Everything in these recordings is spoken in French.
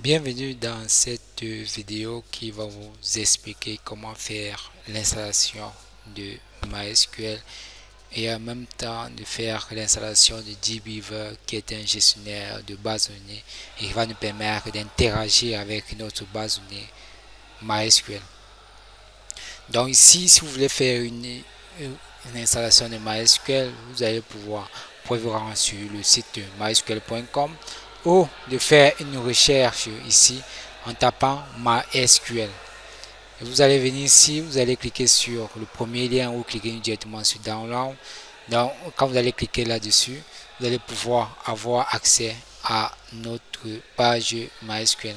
Bienvenue dans cette vidéo qui va vous expliquer comment faire l'installation de MySQL et en même temps de faire l'installation de dbeaver qui est un gestionnaire de base de données et qui va nous permettre d'interagir avec notre base de données MySQL. Donc ici, si vous voulez faire une installation de MySQL, vous allez pouvoir vous rendre sur le site mysql.com ou de faire une recherche ici en tapant MySQL. Et vous allez venir ici, vous allez cliquer sur le premier lien ou cliquer directement sur Download. Donc, quand vous allez cliquer là-dessus, vous allez pouvoir avoir accès à notre page MySQL.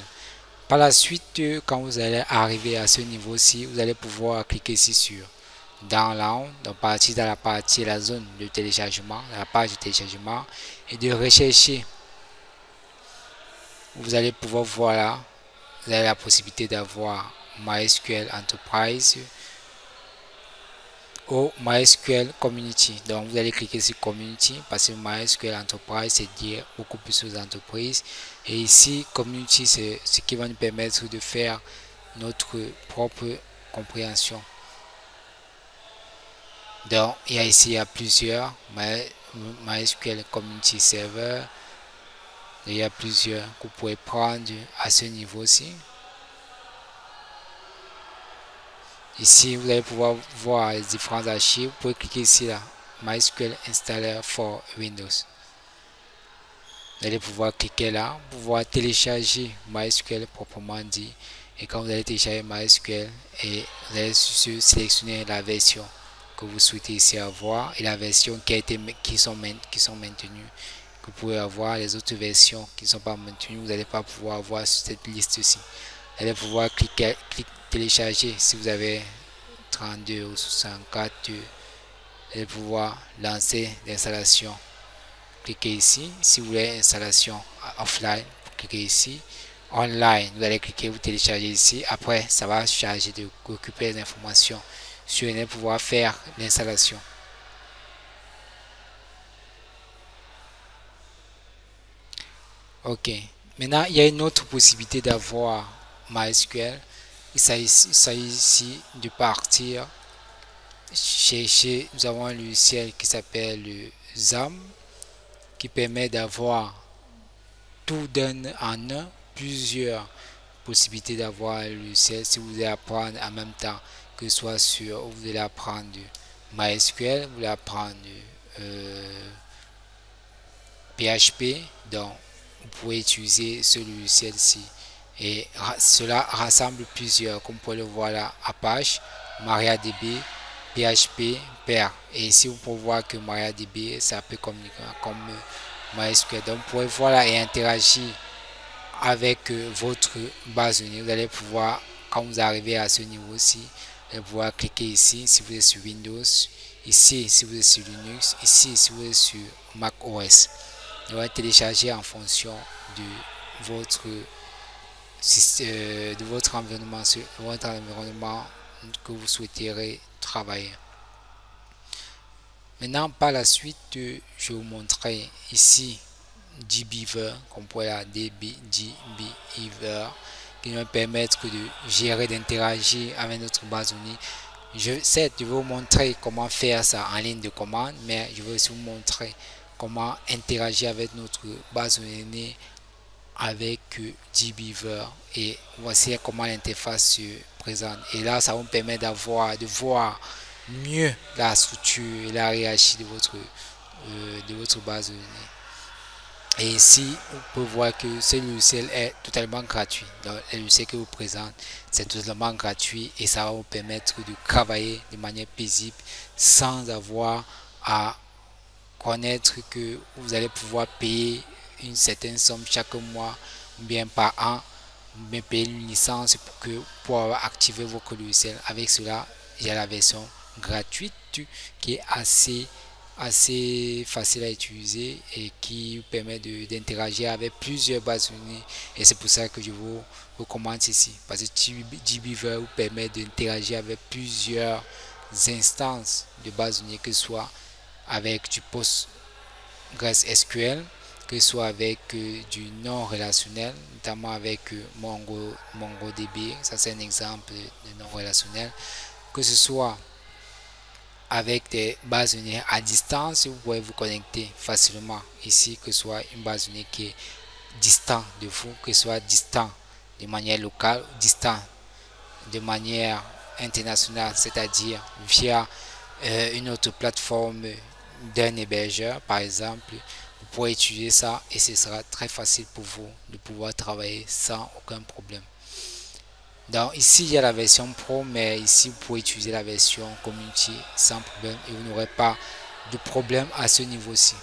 Par la suite, quand vous allez arriver à ce niveau-ci, vous allez pouvoir cliquer ici sur Download, donc partir dans la zone de téléchargement, la page de téléchargement, et de rechercher. Vous allez pouvoir voir là, vous avez la possibilité d'avoir MySQL Enterprise ou MySQL Community. Donc vous allez cliquer sur Community parce que MySQL Enterprise c'est dire beaucoup plus aux entreprises. Et ici Community c'est ce qui va nous permettre de faire notre propre compréhension. Donc il y a plusieurs MySQL Community Server. Il y a plusieurs que vous pouvez prendre à ce niveau-ci. Ici, vous allez pouvoir voir les différents archives. Vous pouvez cliquer ici là, MySQL Installer for Windows. Vous allez pouvoir cliquer là, pouvoir télécharger MySQL proprement dit. Et quand vous allez télécharger MySQL, et vous allez sélectionner la version que vous souhaitez ici avoir et la version qui sont maintenues. Que vous pouvez avoir les autres versions qui ne sont pas maintenues, vous n'allez pas pouvoir avoir sur cette liste-ci. Vous allez pouvoir télécharger si vous avez 32 ou 64, vous allez pouvoir lancer l'installation. Cliquez ici. Si vous voulez installation offline, cliquez ici. Online, vous allez cliquer, vous téléchargez ici. Après, ça va charger de récupérer les informations sur et pouvoir faire l'installation. Ok. Maintenant, il y a une autre possibilité d'avoir MySQL. Il s'agit ici de partir chercher. Nous avons un logiciel qui s'appelle le XAMPP qui permet d'avoir tout en un, plusieurs possibilités d'avoir un logiciel. Si vous voulez apprendre en même temps, que ce soit sur, vous voulez apprendre MySQL, vous voulez apprendre PHP, donc vous pouvez utiliser ce logiciel-ci. Et cela rassemble plusieurs, comme vous pouvez le voir là, Apache, MariaDB, PHP, Perl. Et ici, vous pouvez voir que MariaDB, ça peut communiquer comme MySQL. Donc, vous pouvez voir là et interagir avec votre base de données. Vous allez pouvoir, quand vous arrivez à ce niveau-ci, vous allez pouvoir cliquer ici, si vous êtes sur Windows, ici, si vous êtes sur Linux, ici, si vous êtes sur Mac OS. Il va télécharger en fonction de votre environnement que vous souhaiterez travailler. Maintenant, par la suite, je vais vous montrer ici dbeaver, qu'on pourrait la dbeaver, qui va permettre de gérer, d'interagir avec notre base de données. Je vais vous montrer comment faire ça en ligne de commande, mais je vais aussi vous montrer comment interagir avec notre base de données avec dbeaver et voici comment l'interface se présente. Et là, ça vous permet de voir mieux la structure et la hiérarchie de votre base de données. Et ici, on peut voir que ce logiciel est totalement gratuit. Donc, le logiciel que vous présente, c'est totalement gratuit et ça va vous permettre de travailler de manière paisible sans avoir à connaître que vous allez pouvoir payer une certaine somme chaque mois ou bien par an, ou bien payer une licence pour activer votre logiciel. Avec cela, il y a la version gratuite qui est assez facile à utiliser et qui vous permet d'interagir avec plusieurs bases de données. Et c'est pour ça que je vous recommande ici, parce que dbeaver vous permet d'interagir avec plusieurs instances de bases de données, que ce soit avec du PostgreSQL, que ce soit avec du non relationnel, notamment avec MongoDB, ça c'est un exemple de non relationnel, que ce soit avec des bases de données à distance, vous pouvez vous connecter facilement ici, que ce soit une base de données qui est distante de vous, que ce soit distant de manière locale, distant de manière internationale, c'est-à-dire via une autre plateforme d'un hébergeur, par exemple. Vous pourrez utiliser ça et ce sera très facile pour vous de pouvoir travailler sans aucun problème. Donc ici il y a la version Pro, mais ici vous pouvez utiliser la version Community sans problème et vous n'aurez pas de problème à ce niveau-ci.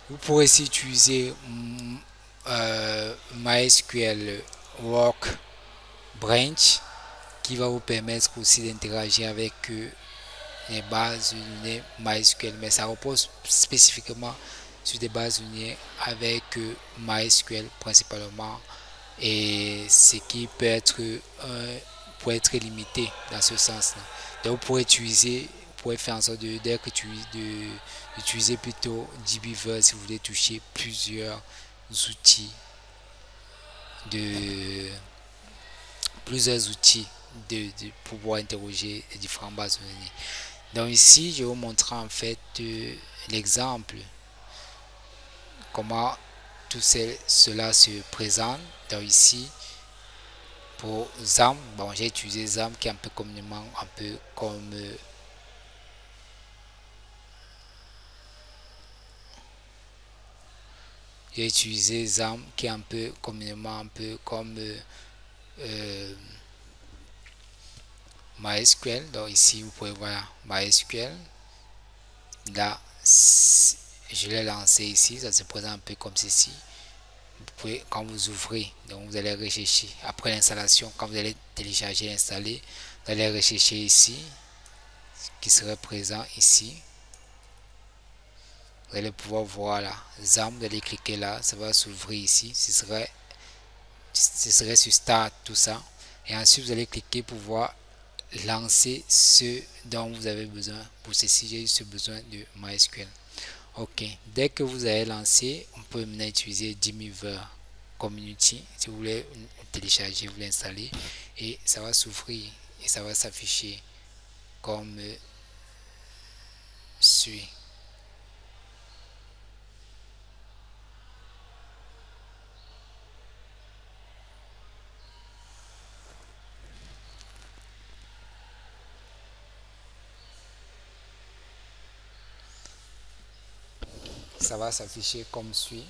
Vous pourrez aussi utiliser MySQL Workbench qui va vous permettre aussi d'interagir avec les bases de données MySQL, mais ça repose spécifiquement sur des bases de données avec MySQL principalement, et ce qui peut être limité dans ce sens-là. Donc vous pourrez faire en sorte d'utiliser plutôt dbeaver si vous voulez toucher plusieurs outils de pouvoir interroger les différentes bases de données. Donc ici, je vais vous montrer en fait l'exemple comment tout cela se présente. Donc ici, pour ZAM, bon, j'ai utilisé ZAM qui est un peu communément un peu comme j'ai utilisé ZAM qui est un peu communément un peu comme MySQL. Donc ici, vous pouvez voir MySQL. Là, je l'ai lancé ici, ça se présente un peu comme ceci. Vous pouvez, quand vous ouvrez, donc vous allez rechercher après l'installation, quand vous allez télécharger et installer, vous allez rechercher ici qui serait présent ici. Vous allez pouvoir voir là ZAM, vous allez cliquer là, ça va s'ouvrir ici, ce serait sur Start, tout ça, et ensuite vous allez cliquer pour voir lancer ce dont vous avez besoin. Pour ceci, j'ai eu besoin de MySQL. Ok, dès que vous avez lancé, on peut maintenant utiliser Dreamweaver Community si vous voulez télécharger, vous l'installer, et ça va s'ouvrir et ça va s'afficher comme suit. Ça va s'afficher comme suit.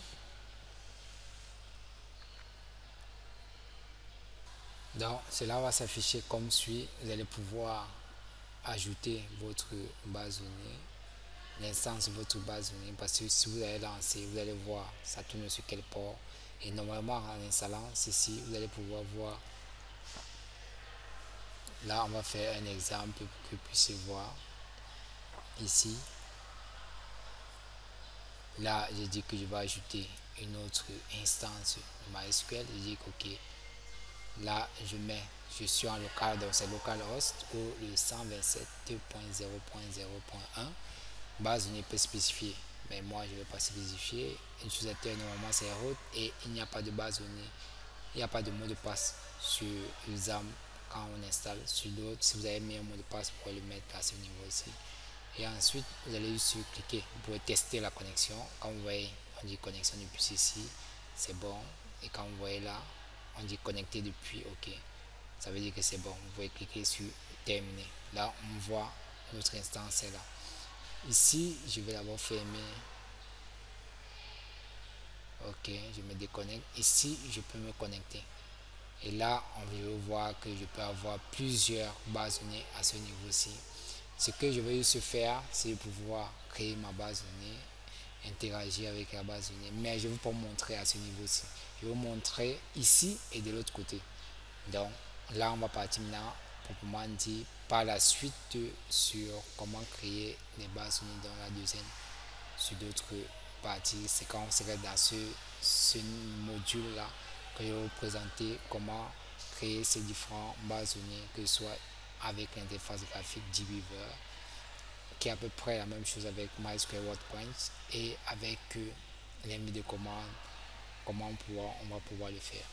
Donc cela va s'afficher comme suit. Vous allez pouvoir ajouter votre base de données, l'instance de votre base de données, parce que si vous allez lancer, vous allez voir ça tourne sur quel port, et normalement en installant ceci, vous allez pouvoir voir. Là on va faire un exemple pour que vous puissiez voir ici. Là j'ai dit que je vais ajouter une autre instance de MySQL. Je dis ok, là je suis en local, donc c'est localhost ou le 127.0.0.1. base de données peut spécifier, mais moi je ne vais pas spécifier. Utilisateur normalement c'est root, et il n'y a pas de base de données, il n'y a pas de mot de passe sur le ZAM quand on installe. Sur d'autres, si vous avez mis un mot de passe, vous pouvez le mettre à ce niveau ici, et ensuite vous allez juste cliquer. Vous pouvez tester la connexion. Quand vous voyez on dit connexion depuis ici, c'est bon, et quand vous voyez là on dit connecté depuis, ok, ça veut dire que c'est bon. Vous pouvez cliquer sur terminer. Là on voit notre instance est là. Ici je vais d'abord fermer. Ok, je me déconnecte. Ici je peux me connecter, et là on va voir que je peux avoir plusieurs bases de données à ce niveau-ci. Ce que je vais juste faire, c'est pouvoir créer ma base de données, interagir avec la base de données, mais je ne vais pas montrer à ce niveau-ci. Je vais vous montrer ici et de l'autre côté. Donc là on va partir maintenant proprement dit par la suite sur comment créer les bases de données dans la deuxième, sur d'autres parties. C'est quand on serait dans ce module là que je vais vous présenter comment créer ces différentes bases de données, que ce soit avec l'interface graphique Dreamweaver qui est à peu près la même chose avec MySQL WordPress et avec l'ennemi de commande, comment on va pouvoir le faire.